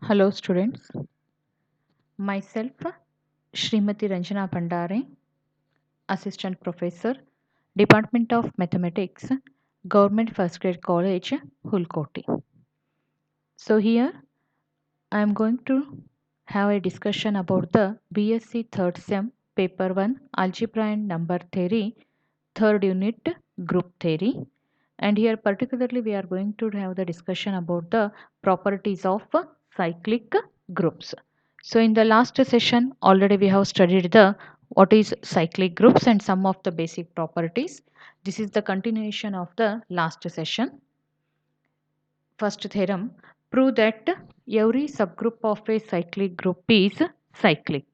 Hello students, myself Srimati Ranjana Bhandare, Assistant Professor, Department of Mathematics, Government First Grade College, Hulkoti. So here I am going to have a discussion about the BSc 3rd Sem Paper 1 Algebra and Number Theory 3rd Unit Group Theory, and here particularly we are going to have the discussion about the properties of cyclic groups. So in the last session already we have studied the what is cyclic groups and some of the basic properties. This is the continuation of the last session. First theorem, prove that every subgroup of a cyclic group is cyclic.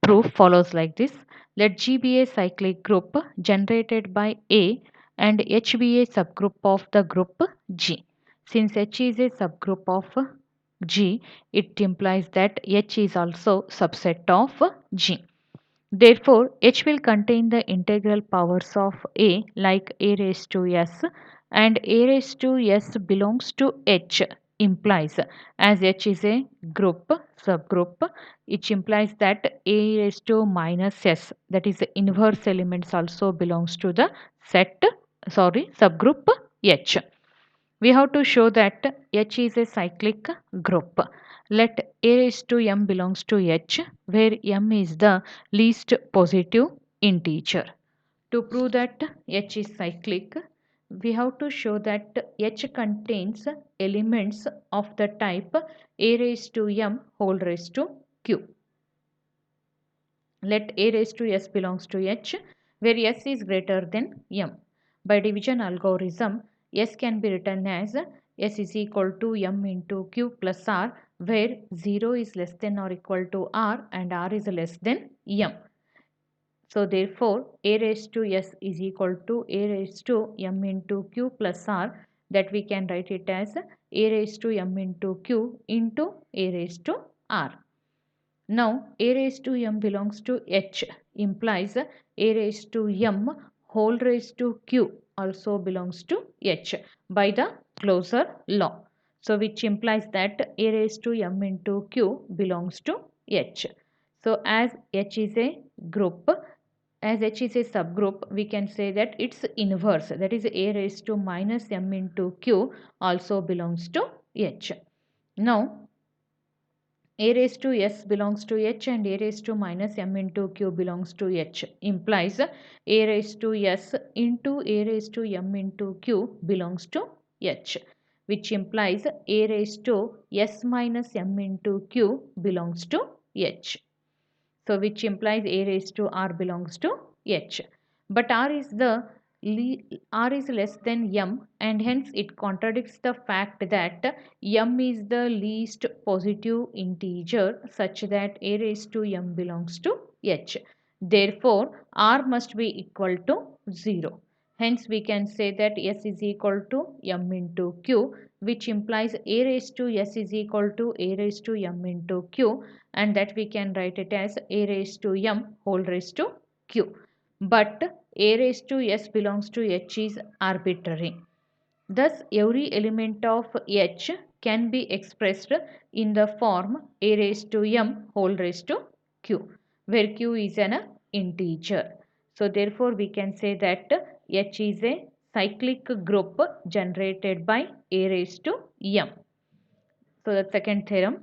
Proof follows like this. Let G be a cyclic group generated by A and H be a subgroup of the group G. Since H is a subgroup of G, it implies that H is also subset of G. Therefore, H will contain the integral powers of A like A raised to S, and A raised to S belongs to H implies, as H is a group, subgroup, which implies that A raised to minus S, that is the inverse elements, also belongs to the subgroup H. We have to show that H is a cyclic group. Let A raised to M belongs to H, where M is the least positive integer. To prove that H is cyclic, we have to show that H contains elements of the type A raised to M whole raised to Q. Let A raised to S belongs to H, where S is greater than M. By division algorithm, S can be written as S is equal to M into Q plus R, where 0 is less than or equal to R and R is less than M. So therefore, A raised to S is equal to A raised to M into Q plus R, that we can write it as A raised to M into Q into A raised to R. Now, A raised to M belongs to H implies A raised to M whole raised to Q also belongs to H by the closure law. So, which implies that A raised to M into Q belongs to H. So, as H is a group, as H is a subgroup, we can say that its inverse, that is A raised to minus M into Q, also belongs to H. Now, A raised to S belongs to H and A raised to minus M into Q belongs to H implies A raised to S into A raised to M into Q belongs to H, which implies A raised to S minus M into Q belongs to H. So which implies A raised to R belongs to H. But R is less than M, and hence it contradicts the fact that M is the least positive integer such that A raised to M belongs to H. Therefore, R must be equal to 0. Hence, we can say that S is equal to M into Q, which implies A raised to S is equal to A raised to M into Q, and that we can write it as A raised to M whole raised to Q. But A raised to S belongs to H is arbitrary. Thus, every element of H can be expressed in the form A raised to M whole raised to Q, where Q is an integer. So, therefore, we can say that H is a cyclic group generated by A raised to M. So, the second theorem.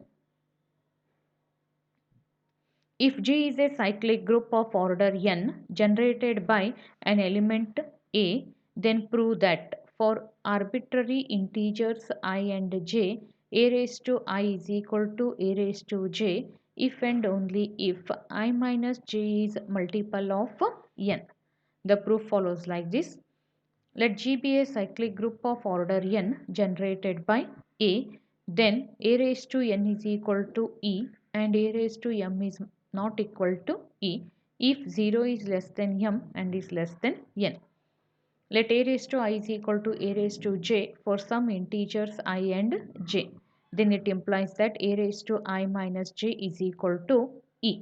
If G is a cyclic group of order n generated by an element A, then prove that for arbitrary integers I and j, A raised to I is equal to A raised to j if and only if I minus j is multiple of n. The proof follows like this. Let G be a cyclic group of order n generated by A, then A raised to n is equal to E and A raised to m is not equal to E if 0 is less than m and is less than n. Let A raised to I is equal to A raised to j for some integers I and j. Then it implies that A raised to I minus j is equal to E.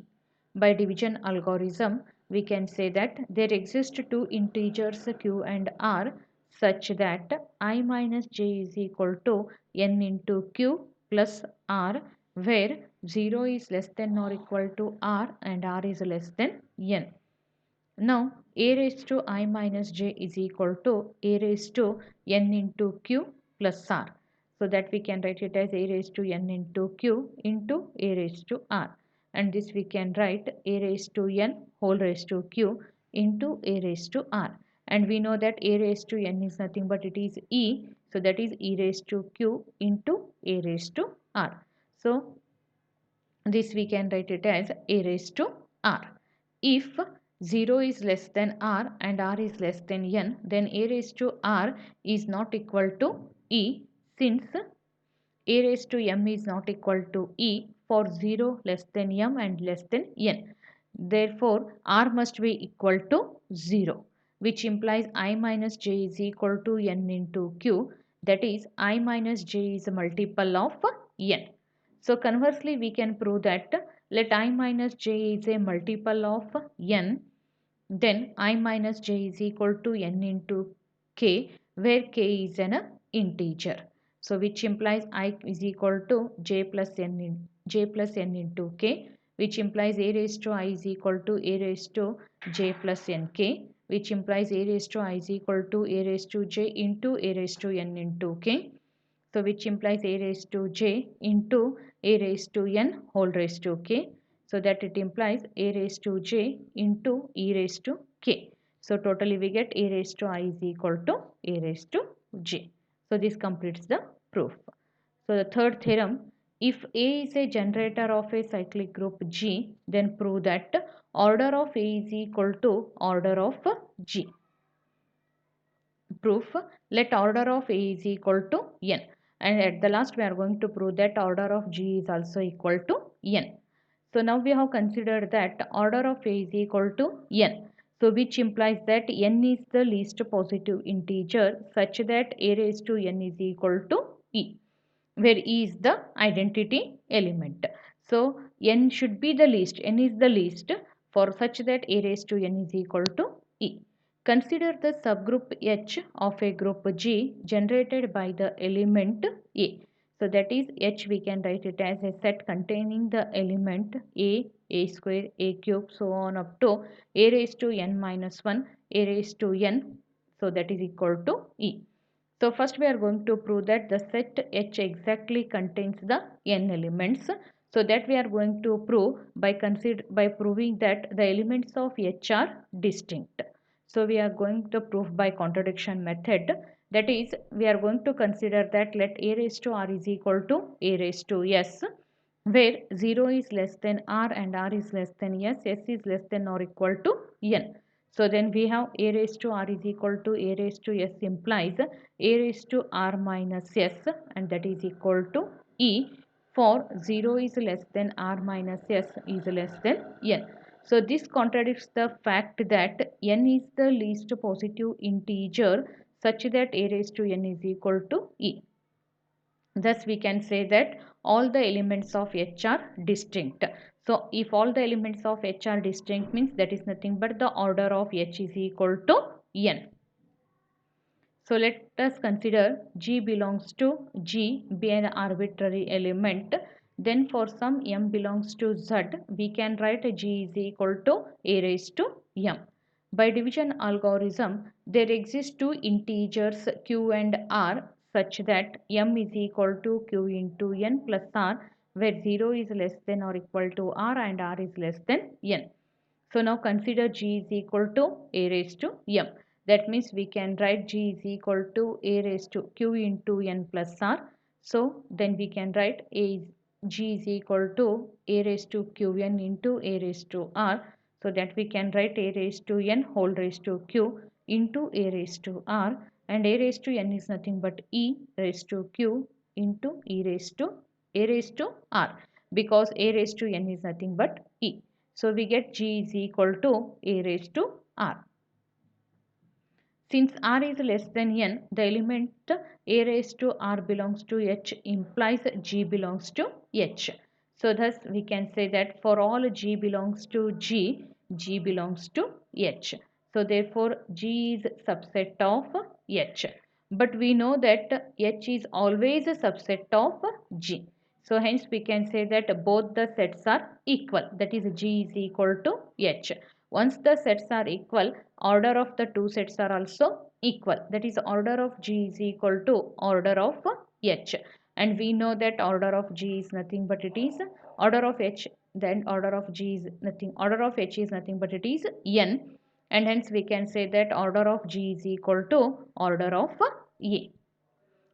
By division algorithm, we can say that there exist two integers q and r such that I minus j is equal to n into q plus r, where 0 is less than or equal to r and r is less than n. Now a raised to I minus j is equal to a raised to n into q plus r. So that we can write it as a raised to n into q into a raised to r. And this we can write a raised to n whole raised to q into a raised to r. And we know that a raised to n is nothing but it is e. So that is e raised to q into a raised to r. So this we can write it as a raised to r. If 0 is less than r and r is less than n, then a raised to r is not equal to e, since a raised to m is not equal to e for 0 less than m and less than n. Therefore, r must be equal to 0, which implies I minus j is equal to n into q. That is, I minus j is a multiple of n. So conversely, we can prove that let I minus j is a multiple of n, then I minus j is equal to n into k, where k is an integer. So which implies I is equal to j plus n into k, which implies a raised to I is equal to a raised to j plus nk, which implies a raised to I is equal to a raised to j into a raised to n into k. So which implies a raised to j into a raised to n whole raised to k. So that it implies a raised to j into e raised to k. So totally we get a raised to I is equal to a raised to j. So this completes the proof. So the third theorem, if A is a generator of a cyclic group G, then prove that order of A is equal to order of G. Proof, let order of A is equal to n, and at the last we are going to prove that order of G is also equal to n. So now we have considered that order of A is equal to n, so which implies that n is the least positive integer such that A raised to n is equal to e, where e is the identity element. So n should be the least, n is the least for such that A raised to n is equal to e. Consider the subgroup H of a group G generated by the element A. So that is H, we can write it as a set containing the element A square, A cube, so on up to A raised to n minus 1, A raised to n, so that is equal to E. So first we are going to prove that the set H exactly contains the n elements. So that we are going to prove by proving that the elements of H are distinct. So we are going to prove by contradiction method. That is, we are going to consider that let a raised to r is equal to a raised to s, where 0 is less than r and r is less than s, s is less than or equal to n. So then we have a raised to r is equal to a raised to s implies a raised to r minus s, and that is equal to e for 0 is less than r minus s is less than n. So this contradicts the fact that n is the least positive integer such that a raised to n is equal to e. Thus we can say that all the elements of H are distinct. So if all the elements of H are distinct means that is nothing but the order of H is equal to n. So let us consider G belongs to G be an arbitrary element. Then for some m belongs to Z, we can write G is equal to a raised to m. By division algorithm, there exist two integers q and r such that m is equal to q into n plus r, where 0 is less than or equal to r and r is less than n. So now consider G is equal to a raised to m. That means we can write G is equal to a raised to q into n plus r. So then we can write G is equal to a raised to qn into a raised to r. So that we can write a raised to n whole raised to q into a raised to r, and a raised to n is nothing but e raised to q into e raised to a raised to r, because a raised to n is nothing but e. So we get G is equal to a raised to r. Since r is less than n, the element a raised to r belongs to h implies G belongs to h. So thus we can say that for all G belongs to G, G belongs to h. So therefore G is subset of h. But we know that h is always a subset of G. So hence we can say that both the sets are equal. That is G is equal to H. Once the sets are equal, order of the two sets are also equal. That is order of G is equal to order of H. And we know that order of G is nothing but it is order of H. Then order of G is nothing. Order of H is nothing but it is N. And hence we can say that order of G is equal to order of A.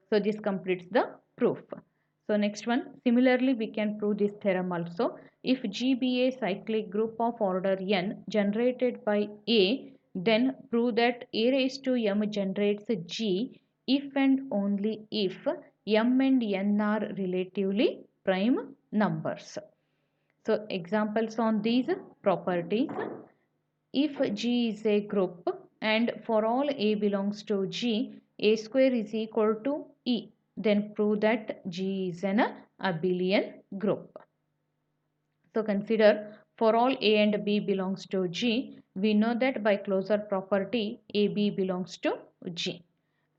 So this completes the proof. So next one, similarly we can prove this theorem also. If G be a cyclic group of order n generated by A, then prove that A raised to m generates G if and only if m and n are relatively prime numbers. So examples on these properties. If G is a group and for all A belongs to G, A square is equal to E, then prove that G is an abelian group. So consider for all A and B belongs to G, we know that by closure property AB belongs to G.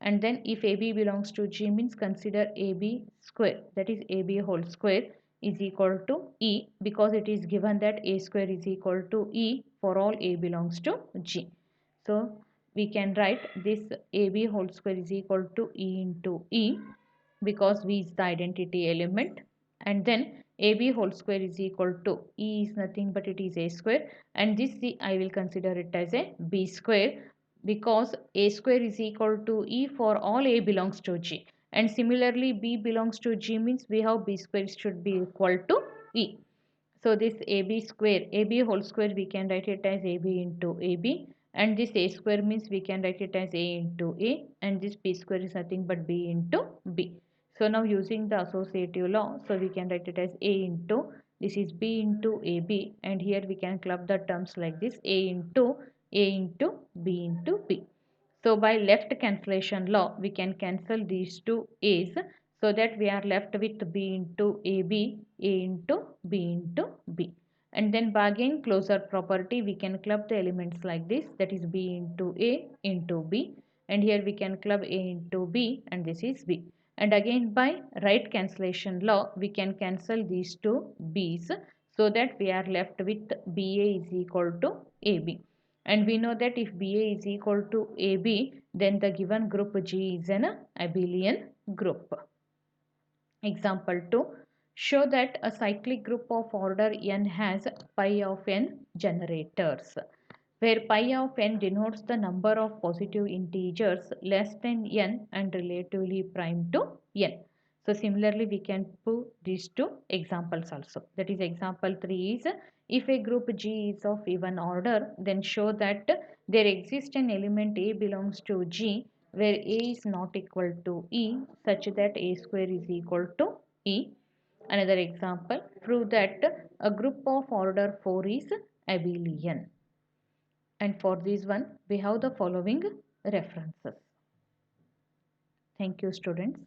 And then if AB belongs to G means consider AB square, that is AB whole square is equal to E, because it is given that A square is equal to E for all A belongs to G. So we can write this AB whole square is equal to E into E, because V is the identity element. And then AB whole square is equal to E is nothing but it is A square, and this I will consider it as a B square, because A square is equal to E for all A belongs to G. And similarly B belongs to G means we have B square should be equal to E. So this AB square, AB whole square, we can write it as AB into AB, and this A square means we can write it as A into A, and this B square is nothing but B into B. So now using the associative law, so we can write it as A into, this is B into AB, and here we can club the terms like this, A into B into B. So by left cancellation law, we can cancel these two A's, so that we are left with B into AB, A into B into B. And then by again closure property, we can club the elements like this, that is B into A into B. And here we can club A into B, and this is B. And again by right cancellation law, we can cancel these two B's, so that we are left with BA is equal to AB. And we know that if BA is equal to AB, then the given group G is an abelian group. Example 2. Show that a cyclic group of order n has pi of n generators, where pi of n denotes the number of positive integers less than n and relatively prime to n. So similarly we can prove these two examples also. That is example 3 is, if a group G is of even order, then show that there exists an element A belongs to G where A is not equal to E, such that A square is equal to E. Another example, prove that a group of order 4 is abelian. And for this one, we have the following references. Thank you, students.